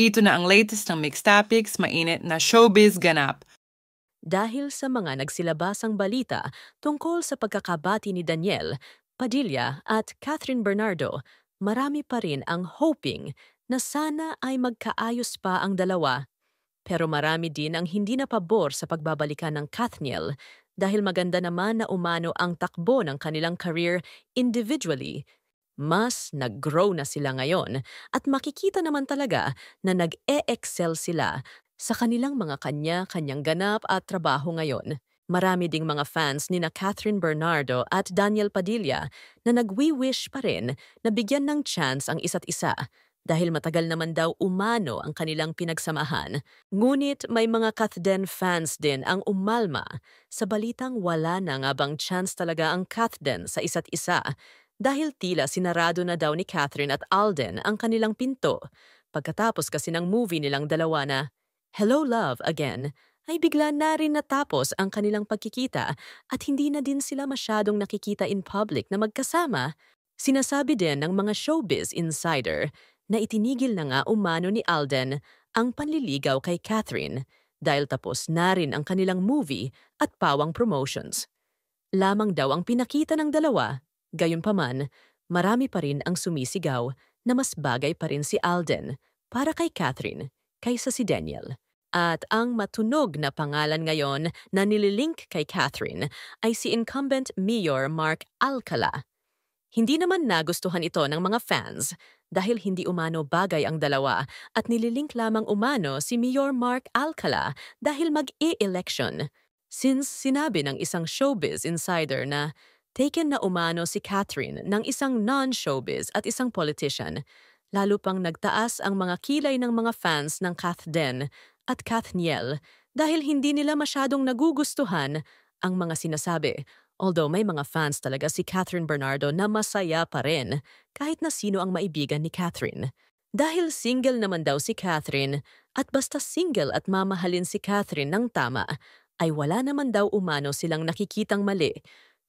Ito na ang latest ng Mixed Topics, mainit na showbiz ganap. Dahil sa mga nagsilabasang balita tungkol sa pagkakabati ni Daniel Padilla at Catherine Bernardo, marami pa rin ang hoping na sana ay magkaayos pa ang dalawa. Pero marami din ang hindi na pabor sa pagbabalikan ng Kathniel dahil maganda naman na umano ang takbo ng kanilang career individually. Mas nag-grow na sila ngayon at makikita naman talaga na nag-e-excel sila sa kanilang mga kanya-kanyang ganap at trabaho ngayon. Marami ding mga fans ni na Catherine Bernardo at Daniel Padilla na nagwi-wish pa rin na bigyan ng chance ang isa't isa dahil matagal naman daw umano ang kanilang pinagsamahan. Ngunit may mga Kathden fans din ang umalma sa balitang wala na nga bang chance talaga ang Kathden sa isa't isa dahil tila sinarado na daw ni Catherine at Alden ang kanilang pinto. Pagkatapos kasi ng movie nilang dalawa na Hello Love Again, ay bigla na rin natapos ang kanilang pagkikita at hindi na din sila masyadong nakikita in public na magkasama. Sinasabi din ng mga showbiz insider na itinigil na nga umano ni Alden ang panliligaw kay Catherine dahil tapos na rin ang kanilang movie at pawang promotions. Lamang daw ang pinakita ng dalawa. Gayunpaman, marami pa rin ang sumisigaw na mas bagay pa rin si Alden para kay Catherine kaysa si Daniel. At ang matunog na pangalan ngayon na nililink kay Catherine ay si incumbent Mayor Mark Alcala. Hindi naman nagustuhan ito ng mga fans dahil hindi umano bagay ang dalawa at nililink lamang umano si Mayor Mark Alcala dahil mag-e-election. Since sinabi ng isang showbiz insider na taken na umano si Catherine ng isang non-showbiz at isang politician, lalo pang nagtaas ang mga kilay ng mga fans ng Kathden at Kathniel dahil hindi nila masyadong nagugustuhan ang mga sinasabi. Although may mga fans talaga si Catherine Bernardo na masaya pa rin kahit na sino ang maibigan ni Catherine. Dahil single naman daw si Catherine at basta single at mamahalin si Catherine ng tama, ay wala naman daw umano silang nakikitang mali.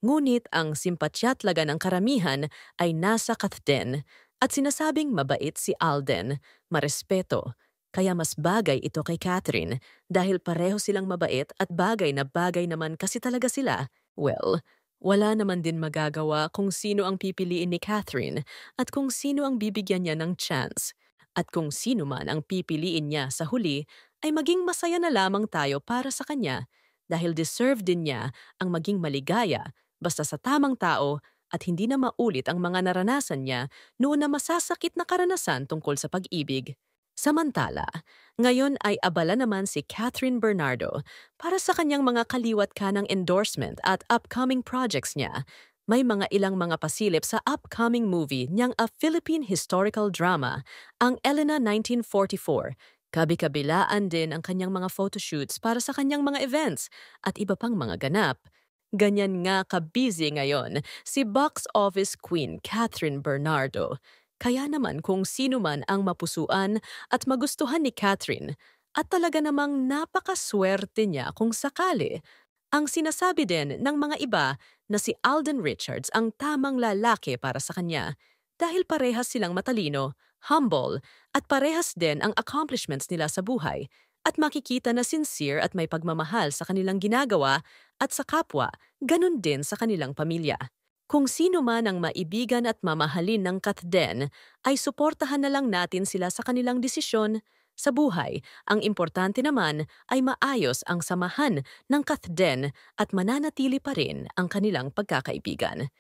Ngunit ang simpatyatlaga ng karamihan ay nasa Kathden at sinasabing mabait si Alden, marespeto. Kaya mas bagay ito kay Catherine dahil pareho silang mabait at bagay na bagay naman kasi talaga sila. Well, wala naman din magagawa kung sino ang pipiliin ni Catherine at kung sino ang bibigyan niya ng chance. At kung sino man ang pipiliin niya sa huli ay maging masaya na lamang tayo para sa kanya dahil deserve din niya ang maging maligaya basta sa tamang tao at hindi na maulit ang mga naranasan niya noon na masasakit na karanasan tungkol sa pag-ibig. Samantala, ngayon ay abala naman si Catherine Bernardo para sa kanyang mga kaliwat kanang endorsement at upcoming projects niya. May mga ilang mga pasilip sa upcoming movie niyang A Philippine Historical Drama, ang Elena 1944. Kabi-kabilaan din ang kanyang mga photoshoots para sa kanyang mga events at iba pang mga ganap. Ganyan nga ka-busy ngayon si box office queen Catherine Bernardo. Kaya naman kung sino man ang mapusuan at magustuhan ni Catherine at talaga namang napakaswerte niya kung sakali. Ang sinasabi din ng mga iba na si Alden Richards ang tamang lalaki para sa kanya dahil parehas silang matalino, humble at parehas din ang accomplishments nila sa buhay at makikita na sincere at may pagmamahal sa kanilang ginagawa at sa kapwa, ganun din sa kanilang pamilya. Kung sino man ang maibigan at mamahalin ng Kathden, ay suportahan na lang natin sila sa kanilang desisyon. Sa buhay, ang importante naman ay maayos ang samahan ng Kathden at mananatili pa rin ang kanilang pagkakaibigan.